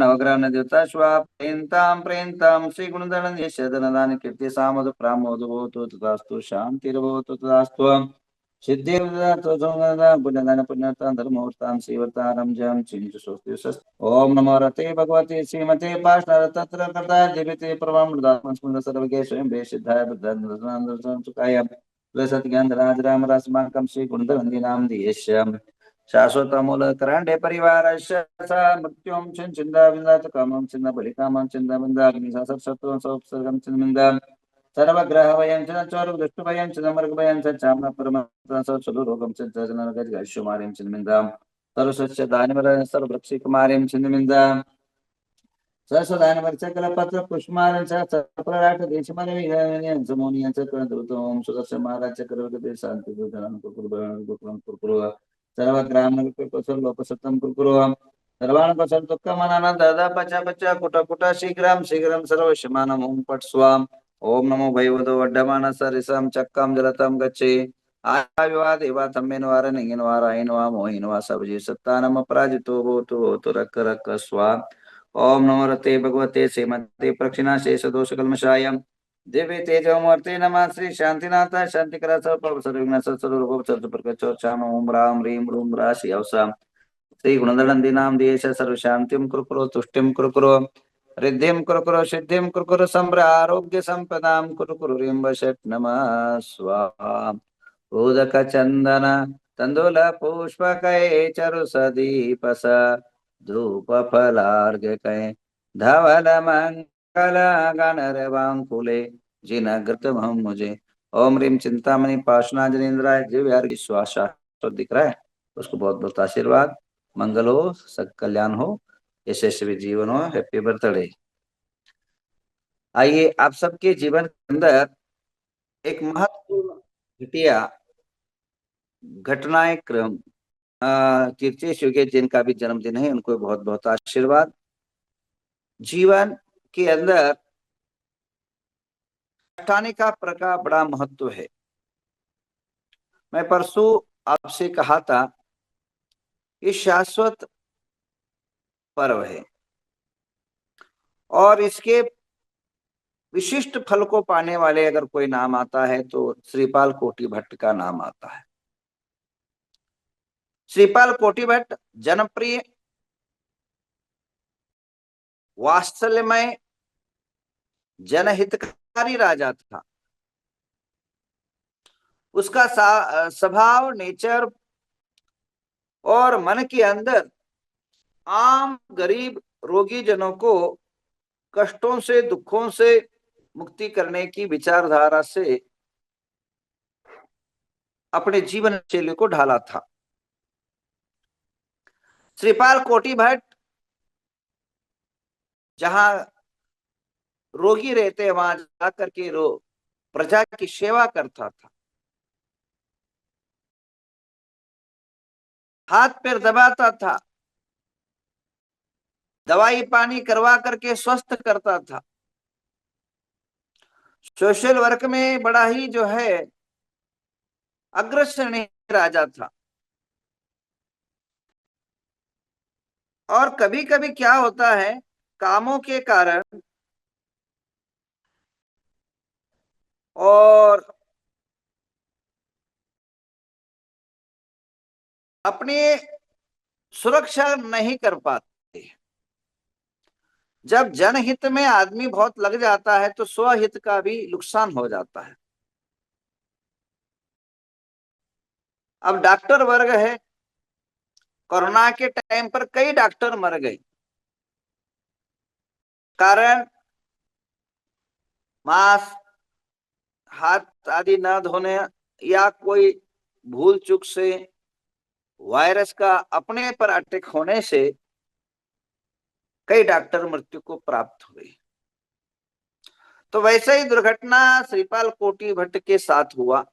नवग्रह देवता श्वा प्रेन्तां श्री गुणधन यशदनदान कीर्ति सामद प्रामोद भवतु तथास्तु शांतिर्भवतु तथास्तु सिद्धिर्भवतु पुण्यदान पुण्यतां धर्मोत्तां श्रीवर्तारं जयं चिंच स्वस्ति ओम नमो रते भगवते श्रीमते पाषाण तत्र कर्ता जीविते परमं दात्मस्मृत सर्वगे स्वयं बेसिद्धाय बुद्धान सुखाय सत्ज्ञानराज राम रस्माकं श्री गुणधवन्दिनां देश्यम् शाश्वतमूल करांडे परिवारस्य मृत्युं चिन्ता विन्दात कामं चिन्ता बलिकामं चिन्ता विन्दाग्नि सत्सत्वं सोपसर्गं चिन्ता सर्वग्रह वयं च चोर दुष्ट वयं च मर्ग वयं च चामना परमं सत्सुर रोगं च जननगति ऐश्वर्यं चिन्ता सर्वस्य दानवर सर्ववृक्षि कुमारीं चिन्ता सरस्वदानवर सकल पत्र पुष्पमालं च सप्रराट देशमन समोनियं च क्रदुतों सुदर्शन महाराज चक्रवर्ती शांति दूतनं कुरकुरु सर्वग्राम कुशल लोकसत्तम कुरकुरु सर्वान् कुशल दुःखमननं दादा पचा पचा कुट शीघ्रं शीघ्रं सर्वशमानं ओम पट स्वाम ओम नमो भगवतो वड्डमान सरिसं चक्रं जलतं गच्छे आविवा देवा तम्मेन वार निंगिन वार आइन वा मोहिन वा सबजी सत्तानम अपराजितो भूतो रक रक स्वाम ओम नमो रते भगवते श्रीमते प्रक्षिणा शेष दोष कल्मषाय दिव्य तेजोमूर्ते नमः श्री शांतिनाथ शांतिकरा सर्वविघ्न सर्वरोग सर्वप्रकचोक्षाम ओम राम ह्रीं रूम राशि अवसाम श्री गुणदंडिनाम देश सर्व शांतिम कुरुकुरो तुष्टिम कुरुकुरो रिद्धिम कुरुकुरो सिद्धिम कुरुकुरो संभ्र आरोग्य संपदाम कुरुकुरो रिंब षट नमः स्वाहा उदक चंदन तंदुल पुष्पकै चरु सदीपस धूप फलार्घ कै धवल मंगल गणरवांकुले जिनग्रतम मुझे ओम रीम चिंतामणि पाशना जनेन्द्राय जीव यार विश्वास दिख रहा है उसको बहुत बहुत आशीर्वाद मंगल हो सब कल्याण हो यशस्वी जीवन हो हैप्पी बर्थडे। आइए आप सबके जीवन के अंदर एक महत्वपूर्ण घटिया घटनाएं क्रम कीर्ति युगे जिनका भी जन्मदिन है उनको बहुत बहुत आशीर्वाद। जीवन के अंदर हटाने का प्रका बड़ा महत्व है। मैं परसों आपसे कहा था ये शाश्वत पर्व है और इसके विशिष्ट फल को पाने वाले अगर कोई नाम आता है तो श्रीपाल कोटि भट्ट का नाम आता है। श्रीपाल कोटि भट्ट जनप्रिय वात्सल्यमय जनहितकारी राजा था। उसका स्वभाव नेचर और मन के अंदर आम गरीब रोगी जनों को कष्टों से दुखों से मुक्ति करने की विचारधारा से अपने जीवन शैली को ढाला था। श्रीपाल कोटि भट्ट जहां रोगी रहते वहां जाकर के प्रजा की सेवा करता था, हाथ पैर दबाता था, दवाई पानी करवा करके स्वस्थ करता था। सोशल वर्क में बड़ा ही जो है अग्रसर राजा था। और कभी कभी क्या होता है कामों के कारण और अपनी सुरक्षा नहीं कर पाते। जब जनहित में आदमी बहुत लग जाता है तो स्वहित का भी नुकसान हो जाता है। अब डॉक्टर वर्ग है, कोरोना के टाइम पर कई डॉक्टर मर गए, कारण मास्क हाथ आदि न धोने या कोई भूल चूक से वायरस का अपने पर अटैक होने से कई डॉक्टर मृत्यु को प्राप्त हुए। तो वैसे ही दुर्घटना श्रीपाल कोटि भट्ट के साथ हुआ।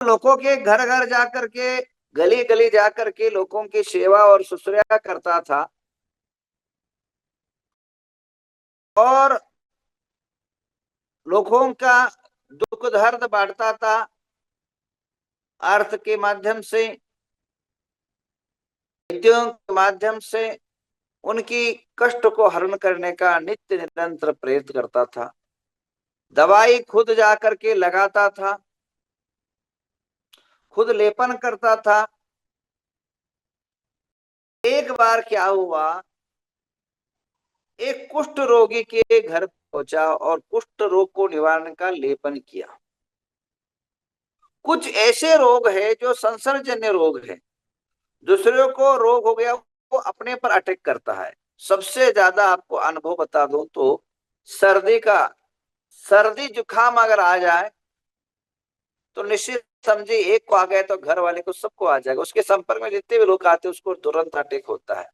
लोगों के घर घर जाकर के गली गली जाकर के लोगों की सेवा और शुश्रूषा करता था और लोगों का दुख दर्द बांटता था। अर्थ के माध्यम से, विद्यों के माध्यम से उनकी कष्ट को हरण करने का नित्य निरंतर प्रयत्न करता था। दवाई खुद जाकर के लगाता था, खुद लेपन करता था। एक बार क्या हुआ, एक कुष्ठ रोगी के घर पहुंचा और कुष्ठ रोग को निवारण का लेपन किया। कुछ ऐसे रोग है जो संसर्गजन्य रोग है, दूसरों को रोग हो गया वो अपने पर अटैक करता है। सबसे ज्यादा आपको अनुभव बता दूं तो सर्दी का, सर्दी जुकाम अगर आ जाए तो निश्चित समझिए एक को आ गया तो घर वाले को सबको आ जाएगा। उसके संपर्क में जितने भी लोग आते हैं उसको तुरंत अटैक होता है।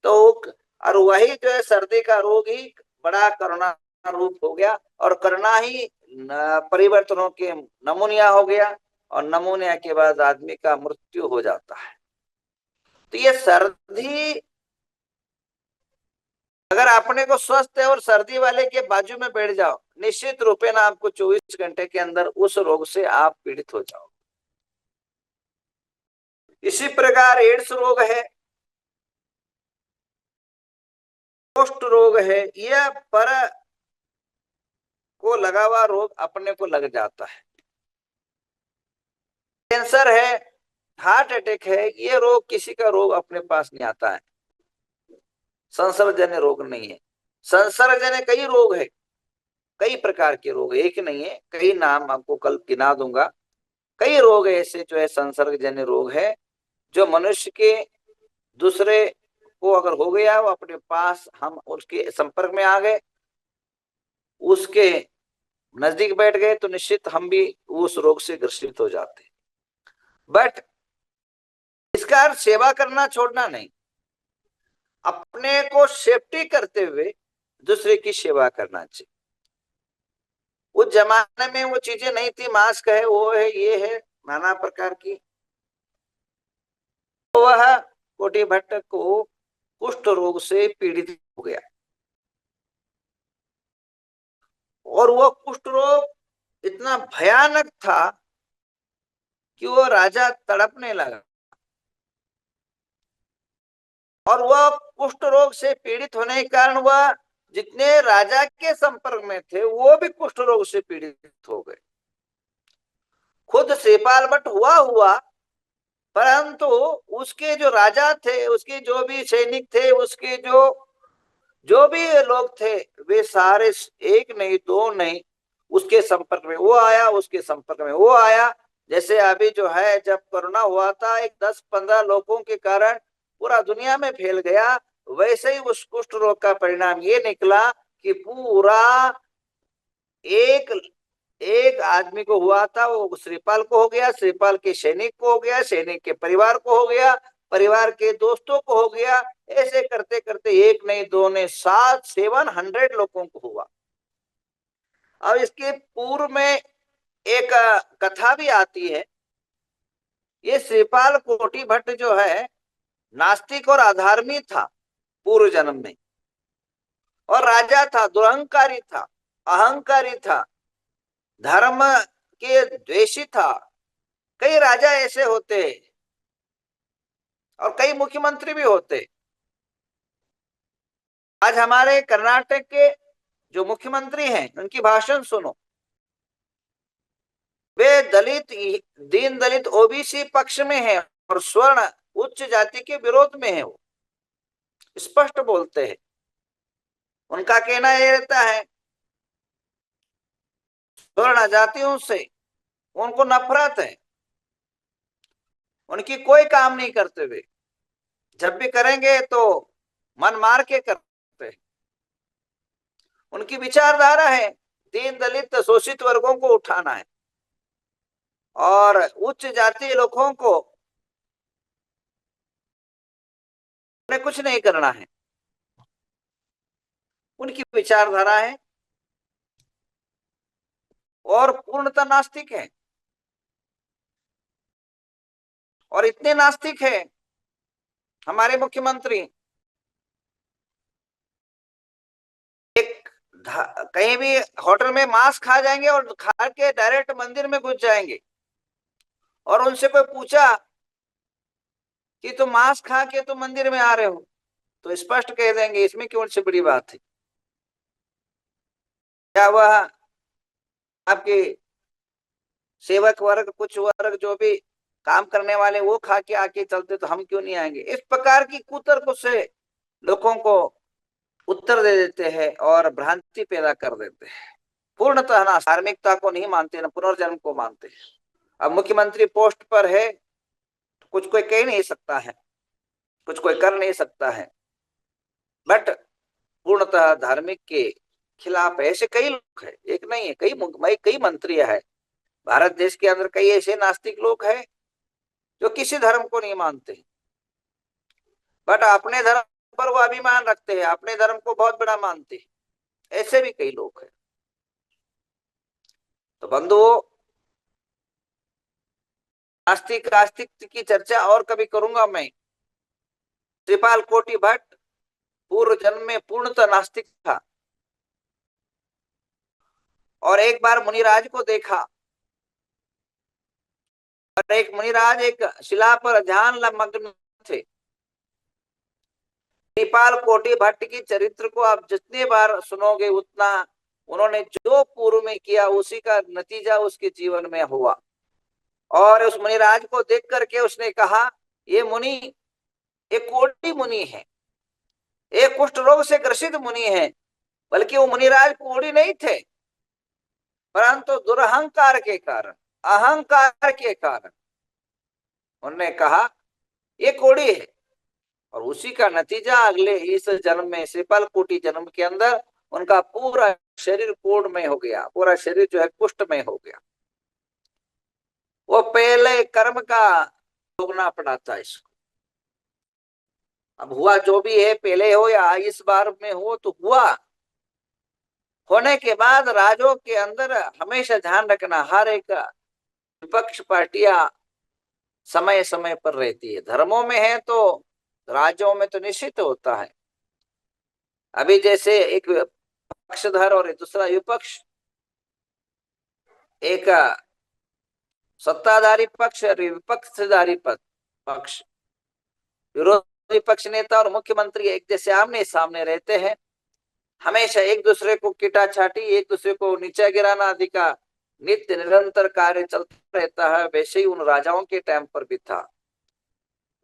तो और वही जो है सर्दी का रोग ही बड़ा करुणा रूप हो गया और करुणा ही परिवर्तनों के नमूनिया हो गया और नमूनिया के बाद आदमी का मृत्यु हो जाता है। तो ये सर्दी अगर अपने को स्वस्थ है और सर्दी वाले के बाजू में बैठ जाओ, निश्चित रूपे ना आपको 24 घंटे के अंदर उस रोग से आप पीड़ित हो जाओ। इसी प्रकार एड्स रोग है, कुष्ठ रोग है, यह पर को लगा हुआ रोग अपने को लग जाता है। कैंसर है, हार्ट अटैक है, ये रोग किसी का रोग अपने पास नहीं आता है। संसर्गजन्य रोग नहीं है। संसर्गजन्य कई रोग है, कई प्रकार के रोग, एक नहीं है, कई नाम आपको कल गिना दूंगा। कई रोग ऐसे जो है संसर्गजन्य रोग है जो मनुष्य के दूसरे को अगर हो गया वो अपने पास, हम उसके संपर्क में आ गए, उसके नजदीक बैठ गए तो निश्चित हम भी उस रोग से ग्रसित हो जाते। बट इसका अर्थ सेवा करना छोड़ना नहीं, अपने को सेफ्टी करते हुए दूसरे की सेवा करना चाहिए। उस जमाने में वो चीजें नहीं थी, मास्क है, वो है, ये है, नाना प्रकार की। तो वह कोटी भट्ट को कुष्ठ रोग से पीड़ित हो गया और वह कुष्ठ रोग इतना भयानक था कि वो राजा तड़पने लगा और वह कुष्ठ रोग से पीड़ित होने के कारण वह जितने राजा के संपर्क में थे वो भी कुष्ठ रोग से पीड़ित हो गए। खुद श्रीपाल भट्ट हुआ परंतु उसके जो राजा थे, उसके जो भी सैनिक थे, उसके जो भी लोग थे, वे सारे एक नहीं दो नहीं उसके संपर्क में वो आया, उसके संपर्क में वो आया। जैसे अभी जो है जब कोरोना हुआ था, एक 10-15 लोगों के कारण पूरा दुनिया में फैल गया, वैसे ही उस कुष्ठ रोग का परिणाम ये निकला कि पूरा एक एक आदमी को हुआ था, वो श्रीपाल को हो गया, श्रीपाल के सैनिक को हो गया, सैनिक के परिवार को हो गया, परिवार के दोस्तों को हो गया। ऐसे करते करते एक नहीं दो नहीं 700 लोगों को हुआ। अब इसके पूर्व में एक कथा भी आती है। ये श्रीपाल कोटी भट्ट जो है नास्तिक और अधर्मी था पूर्व जन्म में, और राजा था, दुरहंकारी था, अहंकारी था, धर्म के द्वेषी था। कई राजा ऐसे होते हैं और कई मुख्यमंत्री भी होते। आज हमारे कर्नाटक के जो मुख्यमंत्री हैं उनकी भाषण सुनो, वे दलित, दीन दलित, ओबीसी पक्ष में है और स्वर्ण उच्च जाति के विरोध में है। वो स्पष्ट बोलते हैं। उनका कहना यह रहता है स्वर्ण जातियों से उनको नफरत है, उनकी कोई काम नहीं करते हुए, जब भी करेंगे तो मन मार के करते हैं। उनकी विचारधारा है दीन दलित शोषित वर्गों को उठाना है और उच्च जाति लोगों को उन्हें कुछ नहीं करना है। उनकी विचारधारा है और पूर्णतः नास्तिक है। और इतने नास्तिक है हमारे मुख्यमंत्री, एक कहीं भी होटल में मांस खा जाएंगे और खा के डायरेक्ट मंदिर में घुस जाएंगे, और उनसे कोई पूछा कि तुम मांस खा के तुम मंदिर में आ रहे हो, तो स्पष्ट कह देंगे, इसमें क्यों से बड़ी बात है। क्या वह आपके सेवक वर्ग, कुछ वर्ग जो भी काम करने वाले वो खा के आके चलते, तो हम क्यों नहीं आएंगे। इस प्रकार की कुतर्क से लोगों को उत्तर दे देते हैं और भ्रांति पैदा कर देते हैं। पूर्णतः ना धार्मिकता को नहीं मानते, ना पुनर्जन्म को मानते। अब मुख्यमंत्री पोस्ट पर है, कुछ कोई कह नहीं सकता है, कुछ कोई कर नहीं सकता है, बट पूर्णतः धार्मिक के खिलाफ ऐसे कई लोग हैं, एक नहीं है, कई मंत्री है भारत देश के अंदर। कई ऐसे नास्तिक लोग हैं जो किसी धर्म को नहीं मानते, बट अपने धर्म पर वो अभिमान रखते हैं, अपने धर्म को बहुत बड़ा मानते हैं। ऐसे भी कई लोग हैं। तो बंधुओं, नास्तिक आस्तिक की चर्चा और कभी करूंगा मैं। श्रीपाल कोटि भट्ट पूर्व जन्म में पूर्णतः नास्तिक था, और एक बार मुनिराज को देखा, और एक मुनिराज एक शिला पर ध्यान मग्न थे। श्रीपाल कोटि भट्ट की चरित्र को आप जितने बार सुनोगे उतना, उन्होंने जो पूर्व में किया उसी का नतीजा उसके जीवन में हुआ। और उस मुनिराज को देख करके उसने कहा, ये मुनि एक कोटि मुनि है, एक कुष्ठ रोग से ग्रसित मुनि है। बल्कि वो मुनिराज कोढ़ी नहीं थे, परंतु दुरहंकार के कारण, अहंकार के कारण उन्होंने कहा ये कोढ़ी है। और उसी का नतीजा अगले इस जन्म में, श्रीपाल कोटि जन्म के अंदर उनका पूरा शरीर कोढ़ में हो गया, पूरा शरीर जो है कुष्ठ में हो गया। वो पहले कर्म का भोगना पड़ा था इसको। अब हुआ जो भी है, पहले हो या इस बार में हो, तो हुआ। होने के बाद राज्यों के अंदर हमेशा ध्यान रखना, हर एक विपक्ष पार्टियां समय समय पर रहती है। धर्मों में है तो राज्यों में तो निश्चित होता है। अभी जैसे एक पक्षधर और दूसरा विपक्ष, एक सत्ताधारी पक्ष और विपक्षधारी पक्ष, विरोधी पक्ष नेता और मुख्यमंत्री एक जैसे आमने सामने रहते हैं। हमेशा एक दूसरे को किटा छाटी, एक दूसरे को नीचा गिराना आदि का नित्य निरंतर कार्य चलता रहता है। वैसे ही उन राजाओं के टाइम पर भी था।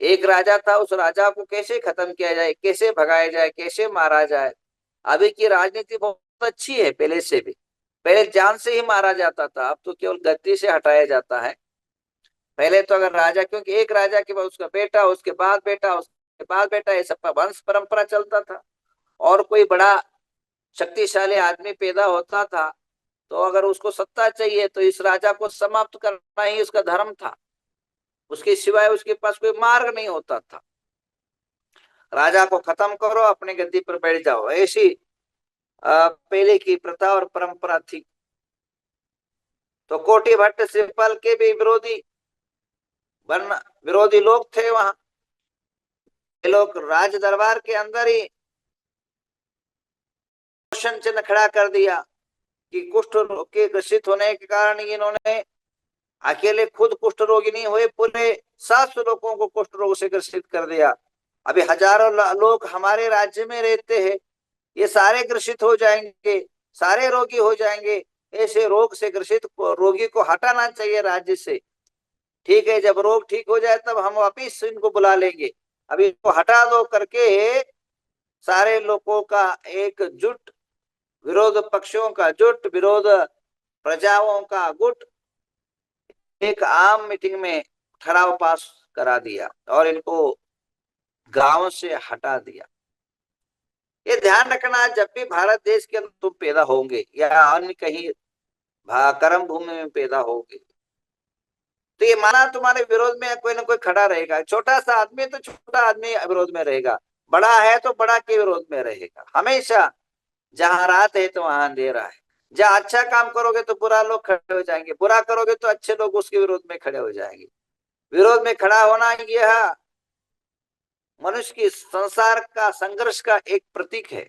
एक राजा था, उस राजा को कैसे खत्म किया जाए, कैसे भगाया जाए, कैसे मारा जाए। अभी की राजनीति बहुत अच्छी है, पहले से भी। पहले जान से ही मारा जाता था, अब तो केवल गद्दी से हटाया जाता है। पहले तो अगर राजा, क्योंकि एक राजा के बाद उसका बेटा, उसके बाद बेटा, उसके बाद बेटा, ये सब वंश परंपरा चलता था। और कोई बड़ा शक्तिशाली आदमी पैदा होता था तो अगर उसको सत्ता चाहिए तो इस राजा को समाप्त करना ही उसका धर्म था। उसके सिवाय उसके पास कोई मार्ग नहीं होता था। राजा को खत्म करो, अपने गद्दी पर बैठ जाओ, ऐसी पहले की प्रथा और परंपरा थी। तो कोटि भट्ट श्रीपाल के भी विरोधी विरोधी लोग थे वहां। ये लोग राज दरबार के अंदर ही क्वेश्चन चिन्ह खड़ा कर दिया कि कुष्ठ रोग के ग्रसित होने के कारण इन्होंने अकेले खुद कुष्ठ रोगी नहीं हुए, पूरे 700 लोगों को कुष्ठ रोग से ग्रसित कर दिया। अभी हजारों लोग हमारे राज्य में रहते हैं, ये सारे ग्रसित हो जाएंगे, सारे रोगी हो जाएंगे। ऐसे रोग से ग्रसित रोगी को हटाना चाहिए राज्य से। ठीक है, जब रोग ठीक हो जाए तब हम वापिस इनको बुला लेंगे, अभी इनको हटा दो करके सारे लोगों का एक जुट, विरोध पक्षों का जुट, विरोध प्रजाओं का गुट एक आम मीटिंग में ठराव पास करा दिया और इनको गांव से हटा दिया। ये ध्यान रखना, जब भी भारत देश के अंदर तुम पैदा होंगे या अन्य कहीं कर्म भूमि में पैदा होंगे, तो ये माना तुम्हारे विरोध में कोई ना कोई खड़ा रहेगा। छोटा सा आदमी है तो छोटा आदमी विरोध में रहेगा, बड़ा है तो बड़ा के विरोध में रहेगा। हमेशा जहां रात है तो वहां अंधेरा है। जहां अच्छा काम करोगे तो बुरा लोग खड़े हो जाएंगे, बुरा करोगे तो अच्छे लोग उसके विरोध में खड़े हो जाएंगे। विरोध में खड़ा होना यह मनुष्य की संसार का संघर्ष का एक प्रतीक है।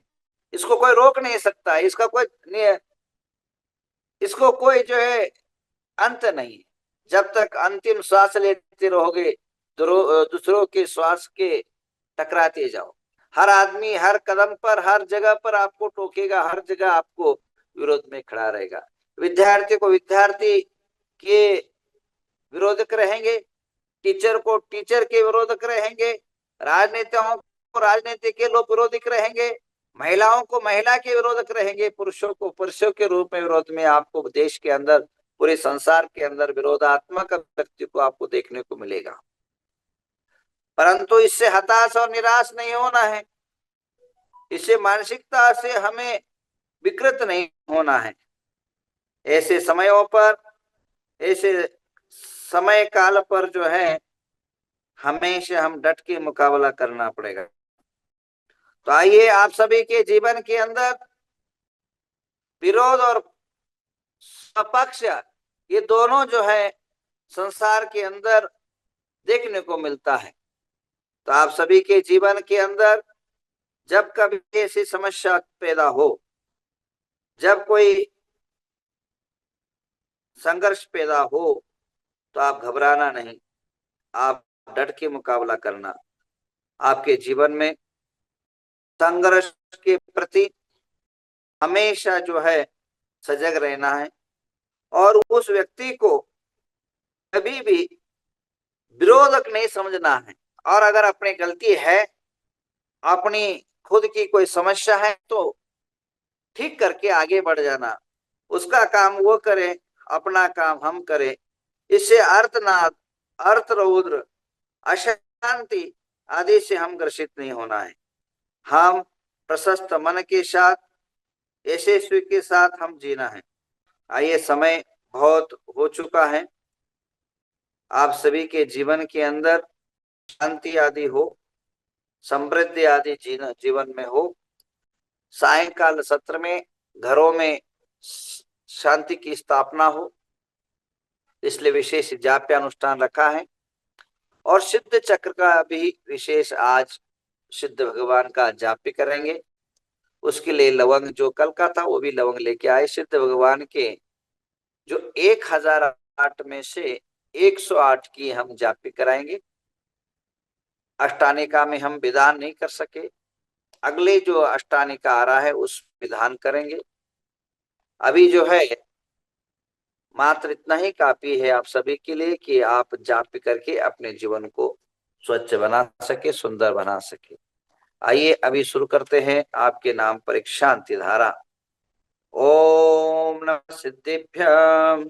इसको कोई रोक नहीं सकता, इसको कोई जो है अंत नहीं। जब तक अंतिम श्वास लेते रहोगे दूसरों के श्वास के टकराते जाओ। हर आदमी हर कदम पर, हर जगह पर आपको टोकेगा, हर जगह आपको विरोध में खड़ा रहेगा। विद्यार्थी को विद्यार्थी के विरोधक रहेंगे, टीचर को टीचर के विरोधक रहेंगे, राजनेताओं को राजनीति के लोग विरोधक रहेंगे, महिलाओं को महिला के विरोधक रहेंगे, पुरुषों को पुरुषों के रूप में विरोध में आपको देश के अंदर, पूरे संसार के अंदर विरोधात्मक व्यक्ति को आपको देखने को मिलेगा। परंतु इससे हताश और निराश नहीं होना है, इससे मानसिकता से हमें विकृत नहीं होना है। ऐसे समयों पर, ऐसे समय काल पर जो है हमेशा हम डट के मुकाबला करना पड़ेगा। तो आइए आप सभी के जीवन के अंदर विरोध और सपक्ष, ये दोनों जो है संसार के अंदर देखने को मिलता है। तो आप सभी के जीवन के अंदर जब कभी ऐसी समस्या पैदा हो, जब कोई संघर्ष पैदा हो, तो आप घबराना नहीं, आप डट के मुकाबला करना। आपके जीवन में संघर्ष के प्रति हमेशा जो है सजग रहना है और उस व्यक्ति को कभी भी विरोधक नहीं समझना है। और अगर अपनी गलती है, अपनी खुद की कोई समस्या है, तो ठीक करके आगे बढ़ जाना। उसका काम वो करे, अपना काम हम करें। इससे अर्थनाद, अर्थ रौद्र, अशांति आदि से हम ग्रसित नहीं होना है। हम प्रशस्त मन के साथ, यशस्वी के साथ हम जीना है। आइए, समय बहुत हो चुका है। आप सभी के जीवन के अंदर शांति आदि हो, समृद्धि आदि जीवन में हो। सायंकाल सत्र में घरों में शांति की स्थापना हो, इसलिए विशेष जाप्य अनुष्ठान रखा है। और सिद्ध चक्र का भी विशेष आज सिद्ध भगवान का जाप्य करेंगे। उसके लिए लवंग, जो कल का था वो भी लवंग लेके आए। सिद्ध भगवान के जो 1008 में से 108 की हम जाप्य कराएंगे। अष्टानिका में हम विधान नहीं कर सके, अगले जो अष्टानिका आ रहा है उस विधान करेंगे। अभी जो है मात्र इतना ही काफी है आप सभी के लिए कि आप जाप करके अपने जीवन को स्वच्छ बना सके, सुंदर बना सके। आइए अभी शुरू करते हैं आपके नाम पर एक शांति धारा। ओम नमः सिद्धिभ्याम